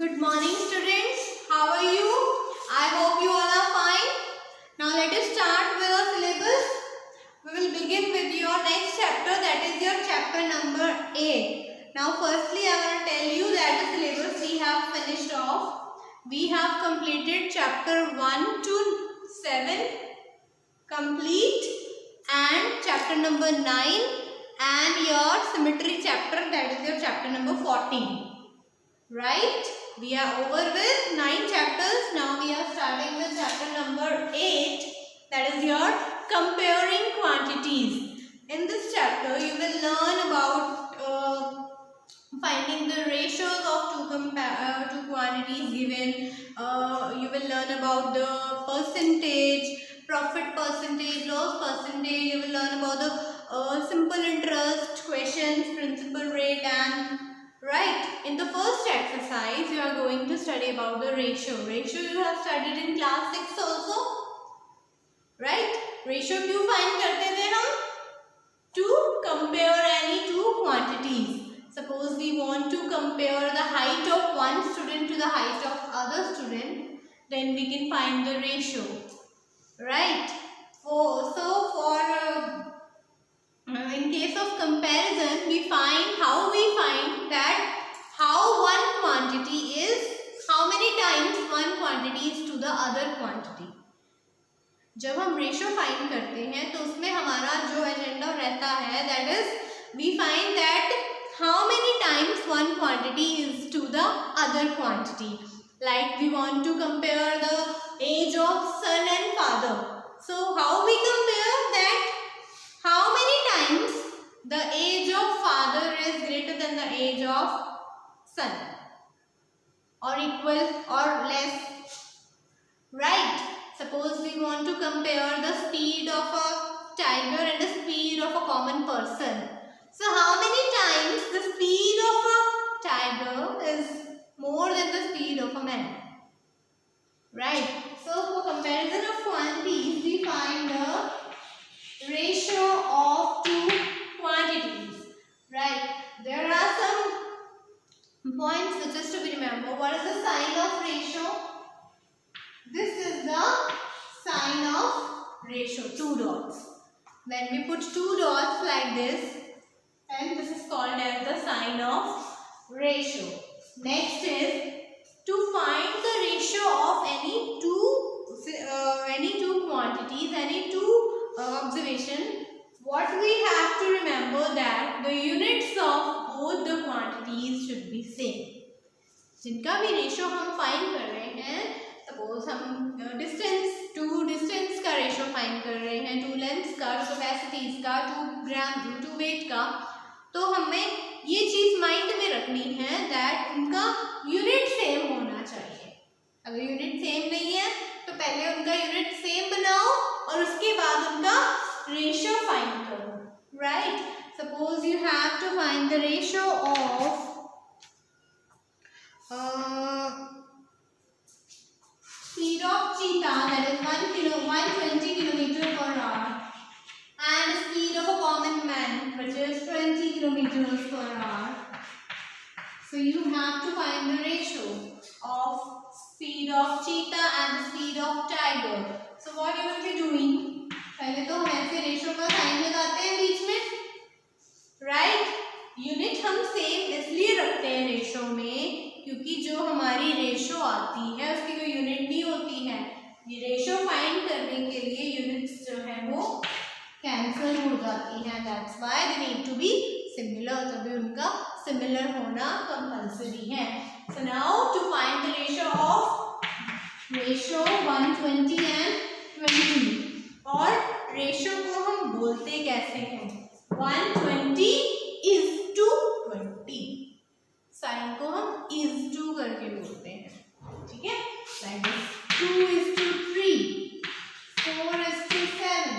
Good morning students, how are you? I hope you all are fine. Now let us start with our syllabus. We will begin with your next chapter, that is your chapter number 8. Now firstly I want to tell you that the syllabus we have finished off. We have completed chapter 1 to 7 complete and chapter number 9 and your symmetry chapter, that is your chapter number 14. Right? We are over with 9 chapters. Now we are starting with chapter number 8, that is your comparing quantities. In this chapter you will learn about finding the ratios of two quantities given. You will learn about the percentage, profit percentage, loss percentage. You will learn about the simple interest, questions, principal rate, and right. In the first exercise you are going to study about the ratio. Ratio you have studied in class 6 also, right? Ratio क्यों find करते थे हम? To compare any two quantities. Suppose we want to compare the height of one student to the height of other student, then we can find the ratio, right? In case of comparison, we find that how one quantity is, how many times one quantity is to the other quantity. जब हम ratio find करते हैं तो उसमें हमारा जो agenda रहता है, that is we find that how many times one quantity is to the other quantity. Like we want to compare the age of son and father. So how we compare that? How many times the age of father is greater than the age of son, or equal or less, right? Suppose we want to compare the speed of a tiger and the speed of a common person. So how many times the speed of a tiger is more than the speed of a man, right? So for comparison of quantities, we find the ratio of two quantities, right? There are some points which is to be remembered. What is the sign of ratio? This is the sign of ratio, two dots. When we put two dots like this, and this is called as the sign of ratio. Next is to find the ratio of any two quantities, any two observation. What we have to remember that the units of both the quantities should be same. जिनका भी ratio हम find कर रहे हैं, suppose हम to distance का ratio find कर रहे हैं, टू लेंथ्स का, टू कैपेसिटीज का, टू वेट का, तो हमें ये चीज़ माइंड में रखनी है दैट उनका यूनिट सेम होना चाहिए. अगर यूनिट सेम नहीं है तो पहले उनका यूनिट सेम बनाओ और उसके बाद उनका रेशो फाइंड करो, right? Suppose you have to find the ratio of speed of cheetah, that is 120 km per hour, and speed of a common man, which is 20 km per hour. So you have to find the ratio of speed of cheetah and the speed of tiger. So what you will be doing? पहले तो हम ऐसे ratio का sign लगाते हैं बीच में, right? Unit हम same इसलिए रखते हैं रेशो में क्योंकि जो हमारी रेशो आती है उसकी कोई यूनिट नहीं होती है. ये रेशो फाइंड करने के लिए यूनिट्स जो है वो कैंसिल हो जाती हैं. That's why they need to be similar. तभी उनका सिमिलर होना कंपल्सरी है. So now to find the ratio of ratio 120 and 20, और रेशो को हम बोलते कैसे हैं? 120 is to 20. साइन को हम is to करके बोलते हैं, ठीक है? Like 2 is to 3, 4 is to 7,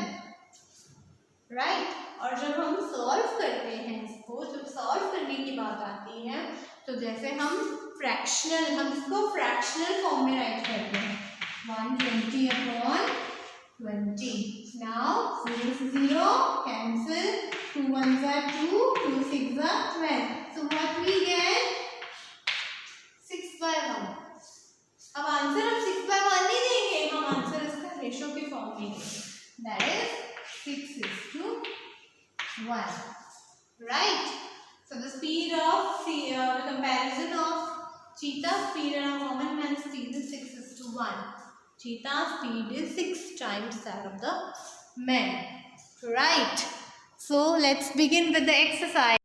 right? और जब हम सॉल्व करते हैं इसको, जब सॉल्व करने की बात आती है तो जैसे हम इसको फ्रैक्शनल फॉर्म में राइट करते हैं. 120 upon 20. Now 0 is 0, cancel. 2 1s are 2, 2 6s are 12. So what we get? 6 by 1. that is 6:1. Right? So the speed of the comparison of cheetah speed and a common man speed is 6:1. Cheetah speed is 6 times that of the man. Right? So let's begin with the exercise.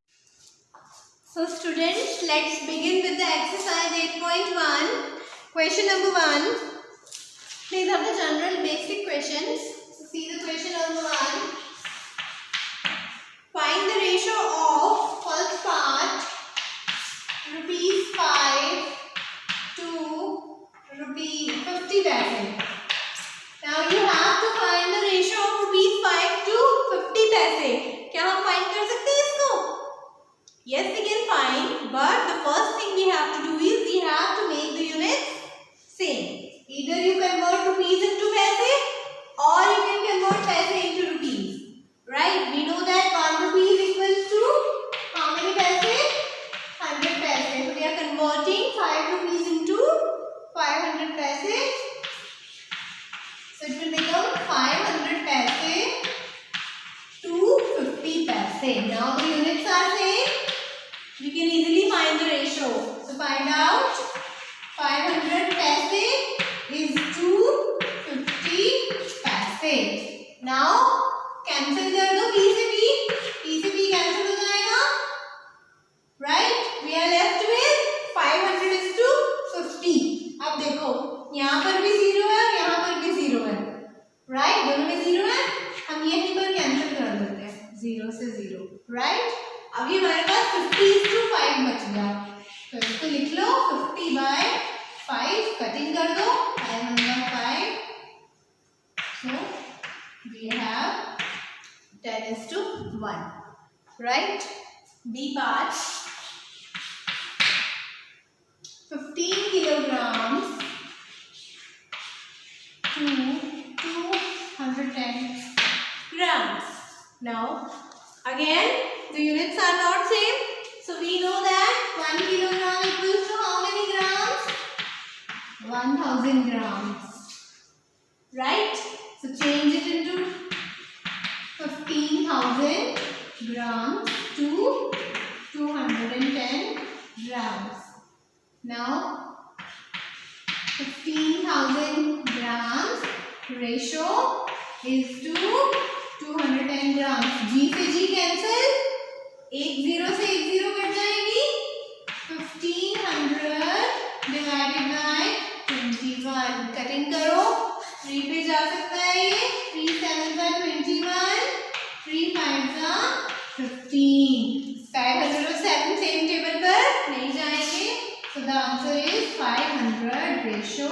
So students, let's begin with the exercise 8.1. Question number 1. These are the general basic questions. So see the question number 1. Find the ratio of first part ₹5 to ₹50 paise. Now you have to find the ratio of ₹5 to 50 paise. क्या हम find कर सकते हैं इसको? Yes, we can find, but the first thing we have to do is we have to make the units same. Either you convert rupees into paise or you can convert paise into rupees. Right? We know that 1 rupee is equal to how many paise? 100 paise. So we are converting 5 rupees into 500 paise. So it will become 500 paise to 50 paise. Now the units are same. We can easily find the ratio. So find out 500 paise is to 50 paise. Now cancel कर दो P से P cancel हो जाएगा. Right? We are left with 500 is to 50. अब देखो यहाँ पर भी 0 है और यहाँ पर भी 0 है. Right? दोनों में 0 है. हम यहीं पर कैंसिल कर देते हैं 0 से 0. Right? अभी हमारे पास 50:5 बच गया. तो इसको लिख लो 50/5. कटिंग कर दो 5/5. So we have 10:1. Right? B part. 15 kilograms to 210 grams. Now again the units are not same, so we know that 1 kilogram equals to how many grams? 1000 grams. Right? So change it into 15,000 grams to 210 grams. Now 15,000 grams ratio is to 210 grams. G से G cancel. 1 0 से 1 0 cut जाएगी. 1500 divided by 21. Cutting करो. 3 पे जा सकता है ये. 3 7 are 21. 3 5 are 15. 507 same table पर नहीं जाएंगे. So the answer is 500 ratio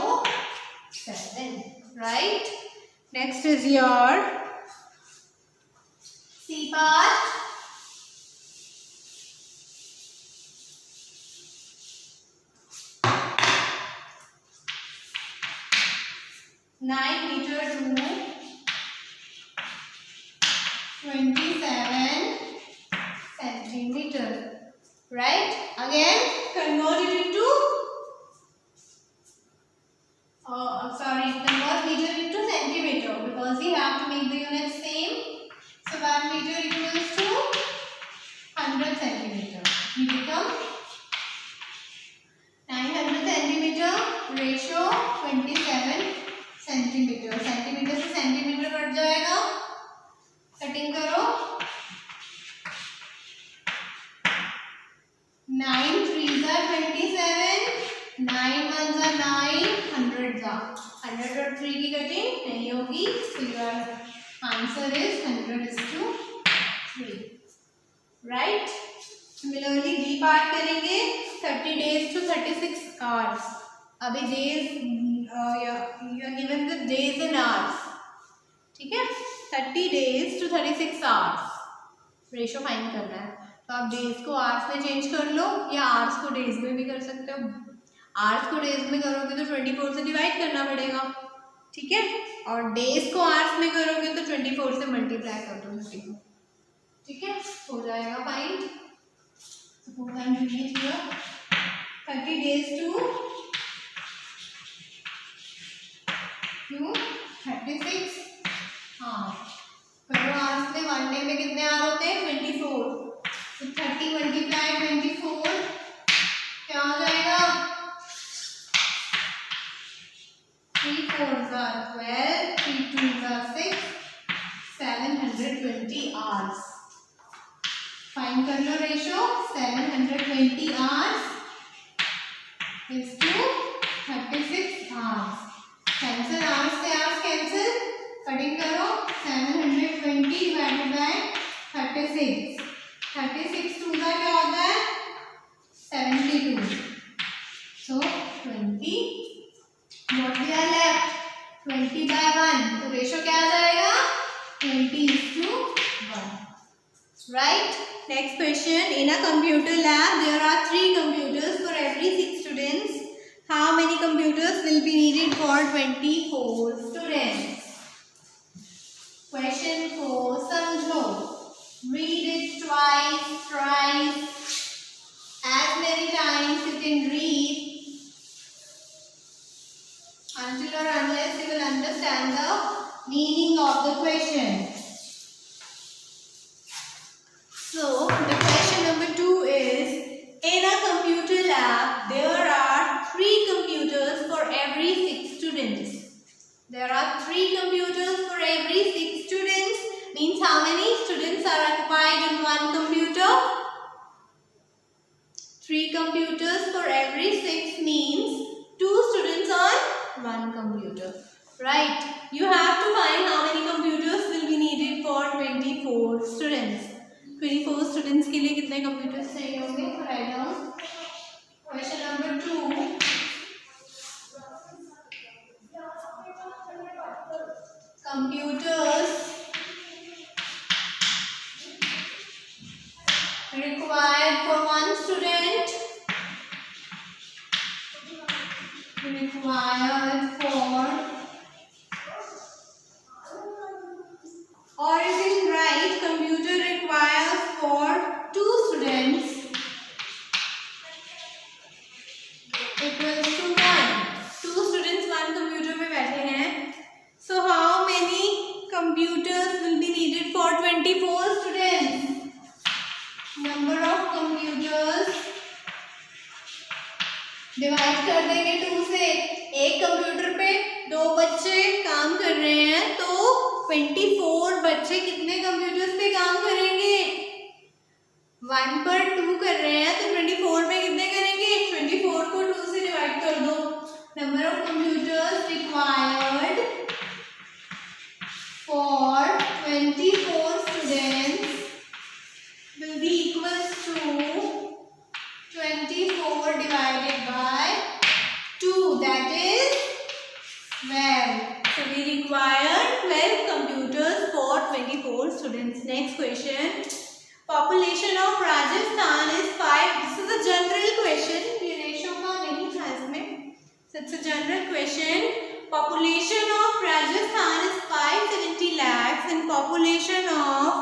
7. Right? Next is your C part. (9 meter to 27 centimeter. Right? Again, convert it into convert meter into centimeter because we have to make the units same. So 1 meter equals to 100 centimeter. We become 900 centimeter ratio 27 centimeter. Centimeter से centimeter cut जाएगा. Cutting करो. 9 3s are 27. 9 1s are 9. 100s are 100 और 3 की cutting नहीं होगी. So your answer is 100:3. Right? Similarly D part करेंगे. 30 days to 36 hours. अभी days you are given the days and hours. ठीक है? 30 days to 36 hours. Ratio find करना है. तो आप डेज को आवर्स में चेंज कर लो या आवर्स को डेज में भी कर सकते हो. आवर्स को डेज में करोगे तो 24 से डिवाइड करना पड़ेगा. ठीक है? और डेज को आवर्स में करोगे तो 24 से मल्टीप्लाई कर दो 30 को. ठीक है? हो जाएगा find. Suppose I am doing it here. 30 days to 36 hours. में कितने आर होते हैं? 24। तो 30 मल्टीप्लाई 24 क्या हो जाएगा? 3 4s are 12, 3 2s are 6, 720 hours. Find कर लो ratio. 720 hours is to 36 hours. Cancel, hours से आवर्स कैंसिल, कटिंग करो. 720 डिवाइडेड बाय 36. 36 2 का क्या होता है? 72. So 20. What we are left? 20 by 1. तो रेशो क्या आ जाएगा? 20:1. Right? Next question. In a computer lab, there are 3 computers for every 6 students. How many computers will be needed for 24 students? Question 4. समझो. Read it twice, thrice, as many times you can read until or unless you will understand the meaning of the question. So, the question number 2 is, in a computer lab, there are 3 computers for every 6 students. There are 3 computers for every 6 students. Means how many students are occupied in one computer? 3 computers for every 6 means 2 students on one computer. Right? You have to find how many computers will be needed for 24 students. 24 students के लिए कितने computers चाहिए होंगे? Write down. Question number 2. Computers required for one student. Required for, or you can write computer required for 2 students equals to 1. 2 students one computer में बैठे हैं. So how many computers will be needed for 24 students? Number of computers divide कर देंगे 2 से. एक computer पे 2 बच्चे काम कर रहे हैं तो 24 बच्चे कितने कंप्यूटर्स पे काम करेंगे? 1 पर 2 कर रहे हैं तो 24 में कितने करेंगे? 24 को 2 से डिवाइड कर दो. Number of computers required for 24 students will be equals to 24 divided by 2, that is 12. So we require 12 computers for 24 students. Next question. Population of Rajasthan is 5. This is a general question. ये ratio का नहीं था इसमें. So it's a general question. Population of Rajasthan is 570 lakhs and population of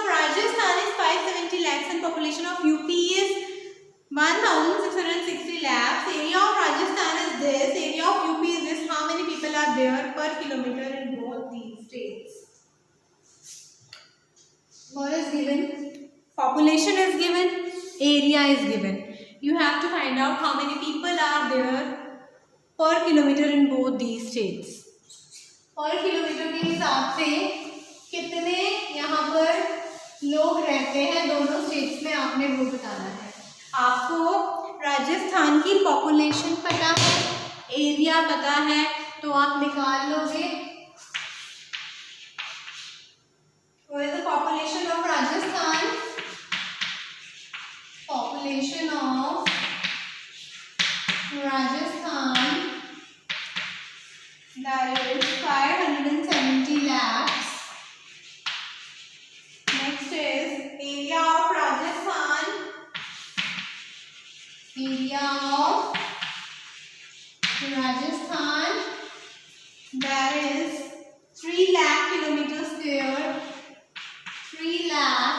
Rajasthan is 570 lakhs and population of UP is 1660 lakhs. Area of Rajasthan is this, area of UP is this. How many people are there per kilometer in both these states? What is given? Population is given, area is given. You have to find out how many people are there per kilometer in both these states. Per kilometer के हिसाब से कितने यहाँ पर लोग रहते हैं दोनों स्टेट्स में आपने वो बताना है. आपको राजस्थान की पॉपुलेशन पता है, एरिया पता है, तो आप निकाल लोगे. What is the population of Rajasthan? Population of Rajasthan, that is 570 lakhs. Next is area of Rajasthan. Area of Rajasthan, that is 3 lakh kilometers square. 3 lakh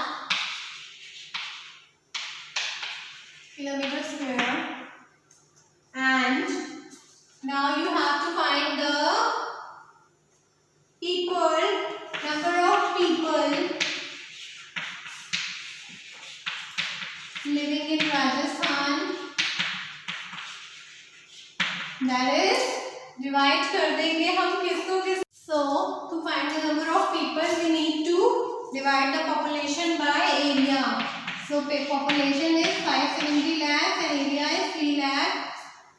kilometers square. And now you have to find the living in Rajasthan, that is divide कर देंगे हम किसको किस. So to find the number of people we need to divide the population by area. So population is 570 lakhs and area is 3 lakh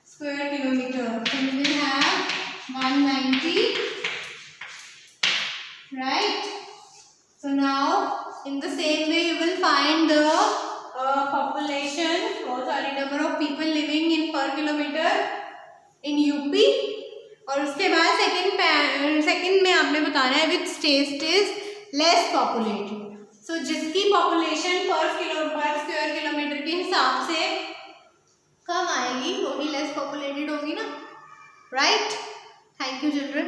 square kilometer. So we will have 190, right? So now in the same way you will find the population, number of people living in per kilometer in UP. और उसके बाद second में आपने बताना है which state is less populated. So जिसकी population पर square kilometre के हिसाब से कम आएगी वही लेस पॉपुलेटेड होगी ना, राइट? Thank you children.